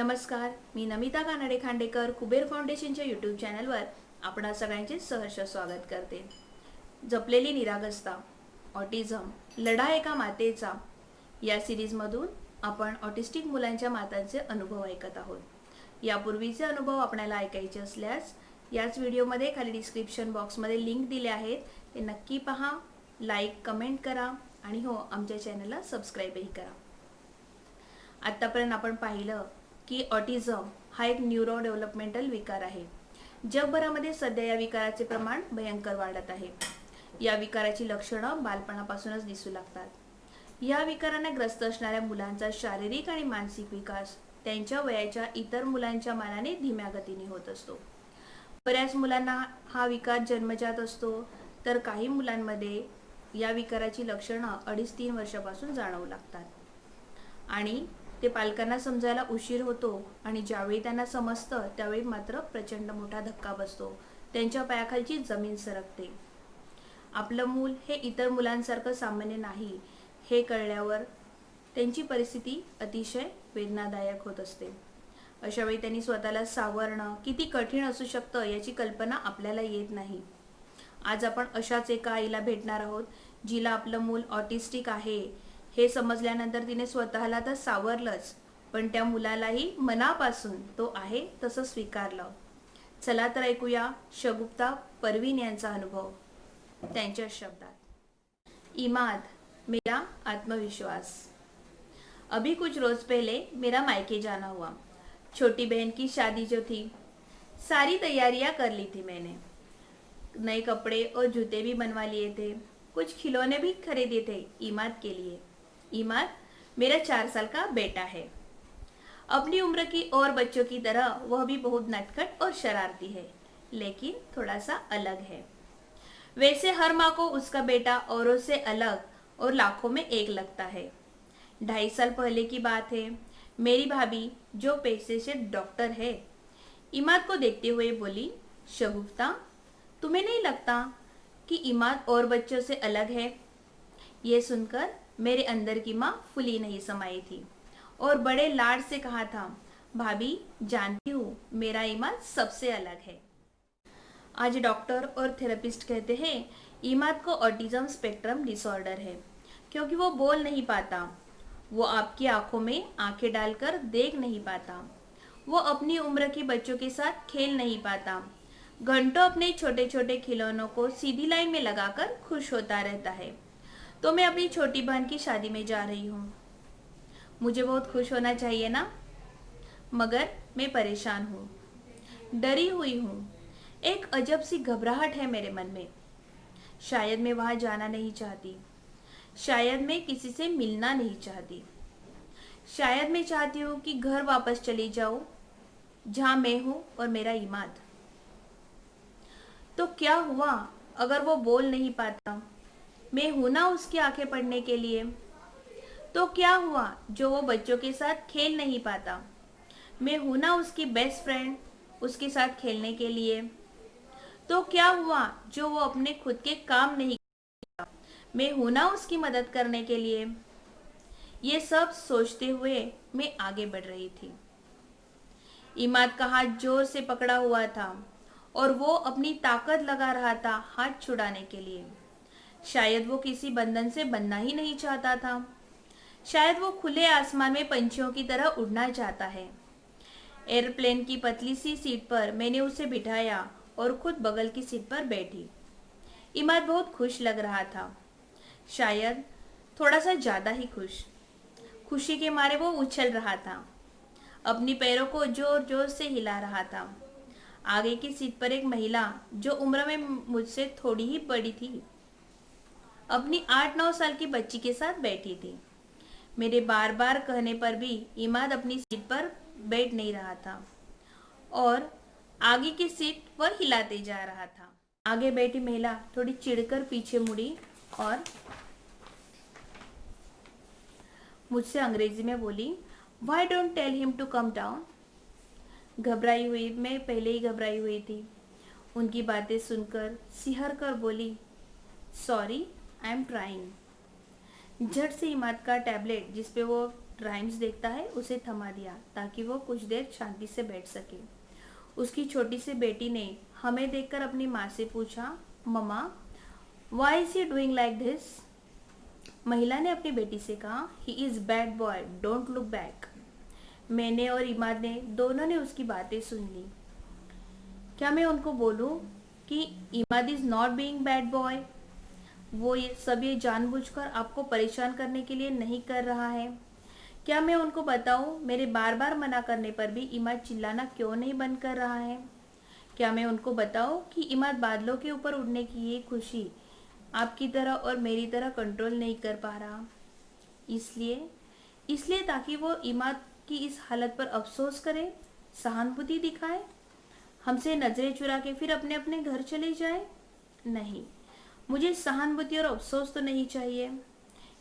नमस्कार, मी नमिता कानडे खांडेकर कुबेर फाउंडेशनच्या यूट्यूब चॅनलवर आपणा सगळ्यांचे सहर्ष स्वागत करते. जपलेली निरागसता, ऑटिझम, लढा एका मातेचा या सिरीजमधून आपण ऑटिस्टिक मुलांच्या मातांचे अनुभव ऐकत आहोत. यापूर्वीचे अनुभव आपल्याला ऐकायचे असल्यास याच व्हिडिओमध्ये खाली डिस्क्रिप्शन बॉक्समध्ये लिंक दिले आहेत, ते नक्की पहा, लाईक कमेंट करा आणि हो, आमच्या चॅनलला सबस्क्राईबही करा. आत्तापर्यंत आपण पाहिलं की ऑटिझम हा एक न्यूरो डेव्हलपमेंटल विकार आहे. जगभरामध्ये सध्या या विकाराचे प्रमाण भयंकर वाढत आहे. या विकाराची लक्षणं बालपणापासूनच दिसू लागतात. या विकाराने ग्रस्त असणाऱ्या मुलांचा शारीरिक आणि मानसिक विकास त्यांच्या वयाच्या इतर मुलांच्या मानाने धीम्या गतीने होत असतो. बऱ्याच मुलांना हा विकार जन्मजात असतो, तर काही मुलांमध्ये या विकाराची लक्षणं 2.5-3 वर्षापासून जाणवू लागतात आणि ते पालकांना समजायला उशीर होतो आणि ज्यावेळी त्यांना समजतं त्यावेळी मात्र प्रचंड मोठा धक्का बसतो. त्यांच्या पायाखालची जमीन सरकते. आपलं मूल हे इतर मुलांसारखं सामान्य नाही हे कळल्यावर त्यांची परिस्थिती अतिशय वेदनादायक होत असते. अशा वेळी त्यांनी स्वतःला सावरणं किती कठीण असू शकतं याची कल्पना आपल्याला येत नाही. आज आपण अशाच एका आईला भेटणार आहोत, जिला आपलं मूल ऑटिस्टिक आहे हे समजल्यानंतर तिने स्वतःला तर सावरलंच, पण त्या मुलालाही मनापासून तो आहे तसं स्वीकारलं. चला तर ऐकूया शगुफ्ता परवीन यांचा अनुभव त्यांच्या शब्दात. इमाद, मेरा आत्मविश्वास. अभी कुछ रोज पहले मेरा मायके जाना हुआ. छोटी बहन की शादी जो थी, सारी तैयारियां कर ली थी मैंने. नए कपड़े और जूते भी बनवा लिए थे. कुछ खिलौने भी खरीदे थे इमाद के लिए. इमाद मेरा 4 साल का बेटा है. अपनी उम्र की और बच्चों की तरह वह भी बहुत नटखट और शरारती है, लेकिन थोड़ा सा अलग है. वैसे हर माँ को उसका बेटा औरों से अलग और लाखों में एक लगता है. 2.5 साल पहले की बात है. मेरी भाभी जो पेशे से डॉक्टर है, इमाद को देखते हुए बोली, शगुफ्ता, तुम्हें नहीं लगता कि इमाद और बच्चों से अलग है? ये सुनकर मेरे अंदर की माँ फुली नहीं समाई थी और बड़े लाड से कहा था, भाभी जानती हूँ मेरा इमाद सबसे अलग है. आज डॉक्टर और थेरेपिस्ट कहते हैं इमाद को ऑटिज्म स्पेक्ट्रम डिसऑर्डर है, क्योंकि वो बोल नहीं पाता, वो आपकी आंखों में आंखें डालकर देख नहीं पाता, वो अपनी उम्र के बच्चों के साथ खेल नहीं पाता, घंटों अपने छोटे छोटे खिलौनों को सीधी लाइन में लगाकर खुश होता रहता है. तो मैं अपनी छोटी बहन की शादी में जा रही हूँ. मुझे बहुत खुश होना चाहिए ना, मगर मैं परेशान हूँ, डरी हुई हूँ. एक अजब सी घबराहट है मेरे मन में. शायद मैं वहाँ जाना नहीं चाहती, शायद मैं किसी से मिलना नहीं चाहती, शायद मैं चाहती हूँ कि घर वापस चली जाऊँ जहाँ मैं हूँ और मेरा इमाद. तो क्या हुआ अगर वो बोल नहीं पाता? मैं हूं ना उसकी आंखें पढ़ने के लिए. तो क्या हुआ जो वो बच्चों के साथ खेल नहीं पाता? मैं हूं ना उसकी बेस्ट फ्रेंड उसके साथ खेलने के लिए. तो क्या हुआ जो वो अपने खुद के काम नहीं करता? मैं हूं ना उसकी मदद करने के लिए. ये सब सोचते हुए मैं आगे बढ़ रही थी. इमाद का हाथ जोर से पकड़ा हुआ था और वो अपनी ताकत लगा रहा था हाथ छुड़ाने के लिए. शायद वो किसी बंधन से बनना ही नहीं चाहता था. शायद वो खुले आसमान में पंछियों की तरह उड़ना चाहता है. एयरप्लेन की पतली सी सीट पर मैंने उसे बिठाया और खुद बगल की सीट पर बैठी. इमाद बहुत खुश लग रहा था, शायद थोड़ा सा ज़्यादा ही खुश. खुशी के मारे वो उछल रहा था, अपनी पैरों को जोर जोर से हिला रहा था. आगे की सीट पर एक महिला जो उम्र में मुझसे थोड़ी ही बड़ी थी, अपनी 8-9 साल की बच्ची के साथ बैठी थी. मेरे बार बार कहने पर भी इमाद अपनी सीट पर बैठ नहीं रहा था और आगे की सीट वह हिलाते जा रहा था. आगे बैठी महिला थोड़ी चिढ़कर पीछे मुड़ी और मुझसे अंग्रेजी में बोली, Why don't tell him to come down? घबराई हुई, मैं पहले ही घबराई हुई थी. उनकी बातें सुनकर सिहर कर बोली, सॉरी, आई एम ट्राइंग. झट से इमाद का टैबलेट जिस पे वो राइम्स देखता है उसे थमा दिया ताकि वो कुछ देर शांति से बैठ सके। उसकी छोटी सी बेटी ने हमें देखकर अपनी माँ से पूछा, mama why is he doing like this? महिला ने अपनी बेटी से कहा, he is bad boy, don't look back. मैंने और इमाद ने दोनों ने उसकी बातें सुन ली। क्या मैं उनको बोलूं कि Imad is not being bad boy? वो ये जानबूझकर आपको परेशान करने के लिए नहीं कर रहा है। क्या मैं उनको बताऊं मेरे बार बार मना करने पर भी इमाद चिल्लाना क्यों नहीं बंद कर रहा है? क्या मैं उनको बताऊं कि इमाद बादलों के ऊपर उड़ने की ये खुशी आपकी तरह और मेरी तरह कंट्रोल नहीं कर पा रहा? इसलिए इसलिए ताकि वो इमाद की इस हालत पर अफसोस करे, सहानुभूति दिखाए, हमसे नजरें चुरा के फिर अपने अपने घर चले जाए? नहीं, मुझे सहानुभूति और अफसोस तो नहीं चाहिए।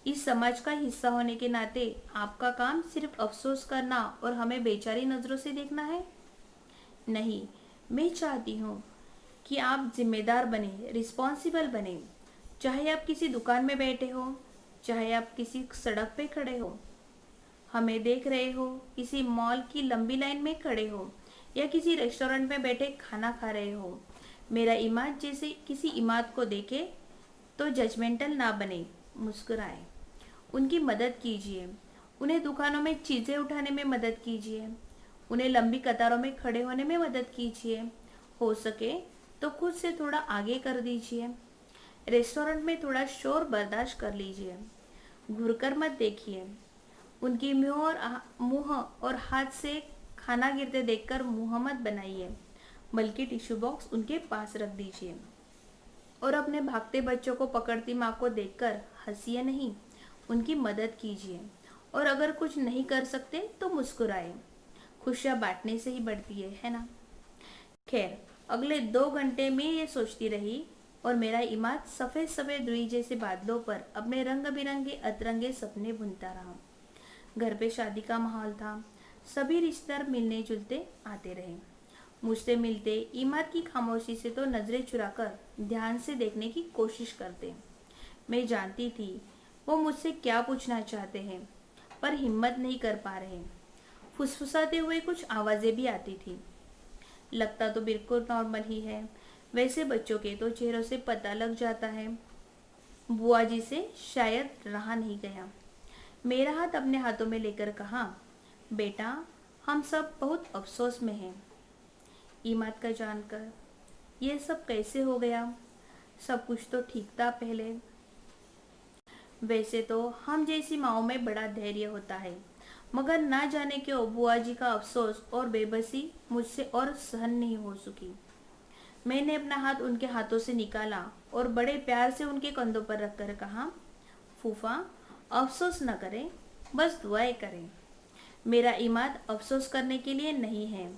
इस समाज का हिस्सा होने के नाते आपका काम सिर्फ अफसोस करना और हमें बेचारी नजरों से देखना है? नहीं, मैं चाहती हूँ कि आप जिम्मेदार बने, रिस्पॉन्सिबल बने। चाहे आप किसी दुकान में बैठे हो, चाहे आप किसी सड़क पे खड़े हो, हमें देख रहे हो, किसी मॉल की लंबी लाइन में खड़े हो या किसी रेस्टोरेंट में बैठे खाना खा रहे हो, मेरा इमाद जैसे किसी इमाद को देखे तो जजमेंटल ना बने, मुस्कुराए, उनकी मदद कीजिए, उन्हें दुकानों में चीज़ें उठाने में मदद कीजिए, उन्हें लंबी कतारों में खड़े होने में मदद कीजिए, हो सके तो खुद से थोड़ा आगे कर दीजिए, रेस्टोरेंट में थोड़ा शोर बर्दाश्त कर लीजिए, घुरकर मत देखिए, उनकी मुंह और हाथ से खाना गिरते देखकर मुंह मत बनाइए, बल्कि टिश्यू बॉक्स उनके पास रख दीजिए और अपने भागते बच्चों को पकड़ती माँ को देखकर हंसिए नहीं, उनकी मदद कीजिए और अगर कुछ नहीं कर सकते तो मुस्कुराए। खुशियाँ बांटने से ही बढ़ती है ना? खैर, अगले 2 घंटे में ये सोचती रही और मेरा इमाद सफ़ेद सफ़ेद रुई जैसे बादलों पर अपने रंग बिरंगे अतरंगे सपने बुनता रहा। घर पे शादी का माहौल था, सभी रिश्तेदार मिलने जुलते आते रहे। मुझसे मिलते इमाद की खामोशी से तो नजरें चुराकर ध्यान से देखने की कोशिश करते। मैं जानती थी वो मुझसे क्या पूछना चाहते हैं, पर हिम्मत नहीं कर पा रहे। फुसफुसाते हुए कुछ आवाज़ें भी आती थी। लगता तो बिल्कुल नॉर्मल ही है, वैसे बच्चों के तो चेहरों से पता लग जाता है। बुआ जी से शायद रहा नहीं गया। मेरा हाथ अपने हाथों में लेकर कहा, बेटा हम सब बहुत अफसोस में हैं इमाद का जानकर। ये सब कैसे हो गया? सब कुछ तो ठीक था पहले। वैसे तो हम जैसी माओ में बड़ा धैर्य होता है, मगर ना जाने क्यों बुआ जी का अफसोस और बेबसी मुझसे और सहन नहीं हो सकी। मैंने अपना हाथ उनके हाथों से निकाला और बड़े प्यार से उनके कंधों पर रखकर कहा, फूफा अफसोस न करें, बस दुआएं करें। मेरा इमाद अफसोस करने के लिए नहीं है,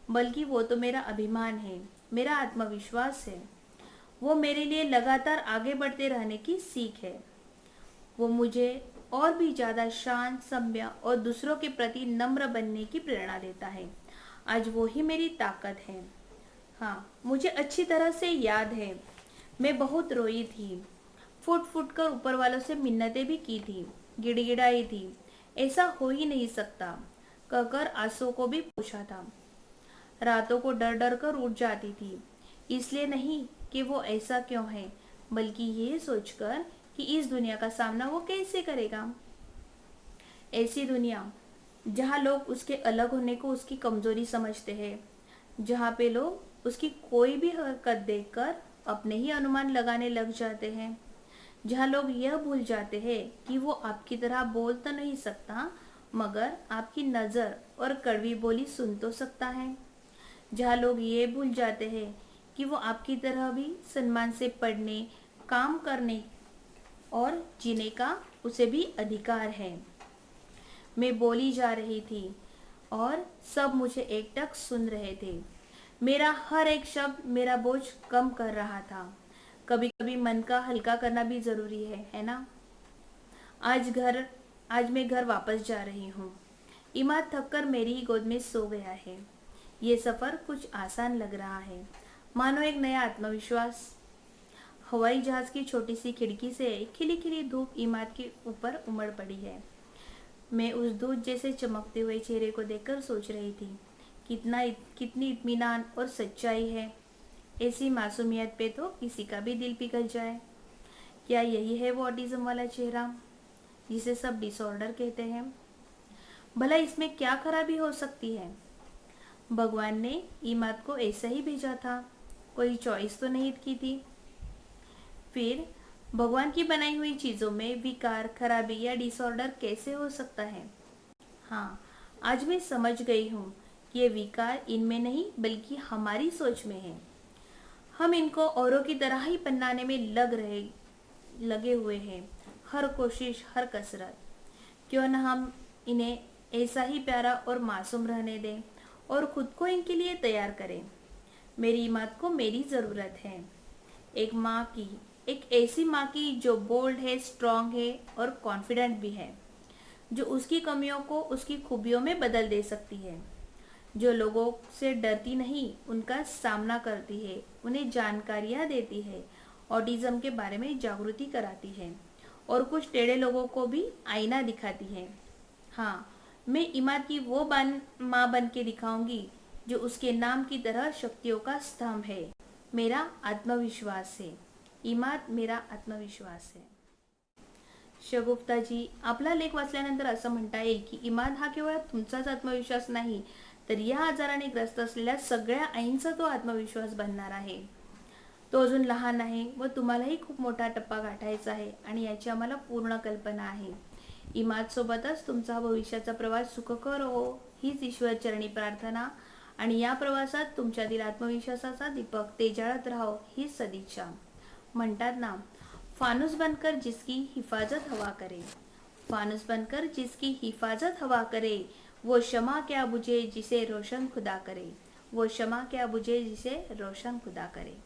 बल्कि वो तो मेरा अभिमान है, मेरा आत्मविश्वास है। वो मेरे लिए लगातार आगे बढ़ते रहने की सीख है। वो मुझे और भी ज़्यादा शांत, सभ्य और दूसरों के प्रति नम्र बनने की प्रेरणा देता है। आज वो ही मेरी ताकत है। हाँ, मुझे अच्छी तरह से याद है, मैं बहुत रोई थी, फुट फुट कर ऊपर वालों से मिन्नतें भी की थी, गिड़गिड़ाई थी, ऐसा हो ही नहीं सकता कहकर आंसुओं को भी पूछा था। रातों को डर डर कर उठ जाती थी, इसलिए नहीं कि वो ऐसा क्यों है, बल्कि ये सोचकर कि इस दुनिया का सामना वो कैसे करेगा। ऐसी दुनिया जहाँ लोग उसके अलग होने को उसकी कमजोरी समझते हैं, जहाँ पे लोग उसकी कोई भी हरकत देखकर अपने ही अनुमान लगाने लग जाते हैं, जहाँ लोग यह भूल जाते हैं कि वो आपकी तरह बोल तो नहीं सकता, मगर आपकी नज़र और कड़वी बोली सुन तो सकता है, जहाँ लोग ये भूल जाते हैं कि वो आपकी तरह भी सम्मान से पढ़ने, काम करने और जीने का उसे भी अधिकार है। मैं बोली जा रही थी और सब मुझे एकटक सुन रहे थे। मेरा हर एक शब्द मेरा बोझ कम कर रहा था। कभी कभी मन का हल्का करना भी ज़रूरी है ना? आज मैं घर वापस जा रही हूँ। इमाद थककर मेरी ही गोद में सो गया है। ये सफ़र कुछ आसान लग रहा है, मानो एक नया आत्मविश्वास। हवाई जहाज़ की छोटी सी खिड़की से खिली खिली धूप इमाद के ऊपर उमड़ पड़ी है। मैं उस दूध जैसे चमकते हुए चेहरे को देखकर सोच रही थी, कितनी इत्मीनान और सच्चाई है। ऐसी मासूमियत पे तो किसी का भी दिल पिघल जाए। क्या यही है वो ऑटिज्म वाला चेहरा जिसे सब डिसऑर्डर कहते हैं? भला इसमें क्या खराबी हो सकती है? भगवान ने इमाद को ऐसा ही भेजा था, कोई चॉइस तो नहीं की थी। फिर भगवान की बनाई हुई चीज़ों में विकार, खराबी या डिसऑर्डर कैसे हो सकता है? हाँ, आज मैं समझ गई हूँ कि ये विकार इनमें नहीं बल्कि हमारी सोच में है। हम इनको औरों की तरह ही बनाने में लगे हुए हैं। हर कोशिश, हर कसरत। क्यों न हम इन्हें ऐसा ही प्यारा और मासूम रहने दें और खुद को इनके लिए तैयार करें। मेरी इमाद को मेरी ज़रूरत है, एक माँ की, एक ऐसी माँ की जो बोल्ड है, स्ट्रांग है और कॉन्फिडेंट भी है, जो उसकी कमियों को उसकी खूबियों में बदल दे सकती है, जो लोगों से डरती नहीं, उनका सामना करती है, उन्हें जानकारियाँ देती है, ऑटिज्म के बारे में जागृति कराती है और कुछ टेढ़े लोगों को भी आईना दिखाती है। हाँ, मैं इमाद की वो माँ बन के दिखाऊंगी जो उसके नाम की तरह शक्तियों का स्तंभ है। मेरा आत्मविश्वास है। इमाद मेरा आत्मविश्वास आहे। शगुफ्ताजी, आपला लेख वाचल्यानंतर असं म्हणता येईल की इमाद हा केवळ तुमचाच आत्मविश्वास नाही, तर या आजाराने ग्रस्त असलेल्या सगळ्या आईंचा तो आत्मविश्वास बनणार आहे। तो अजून लहान आहे व तुम्हालाही खूप मोठा टप्पा गाठायचा आहे आणि याची आम्हाला पूर्ण कल्पना आहे। इमाद सोबतच तुमचा भविष्याचा प्रवास सुखकर हो हीच ईश्वरचरणी प्रार्थना आणि या प्रवासात तुमच्यातील आत्मविश्वासाचा दीपक तेजाळत राहो हीच सदिच्छा। म्हणतात ना, फानुस बनकर जिसकी हिफाजत हवा करे, फानुस बनकर जिसकी हिफाजत हवा करे, वो शमा क्या बुझे जिसे रोशन खुदा करे, वो शमा क्या बुझे जिसे रोशन खुदा करे।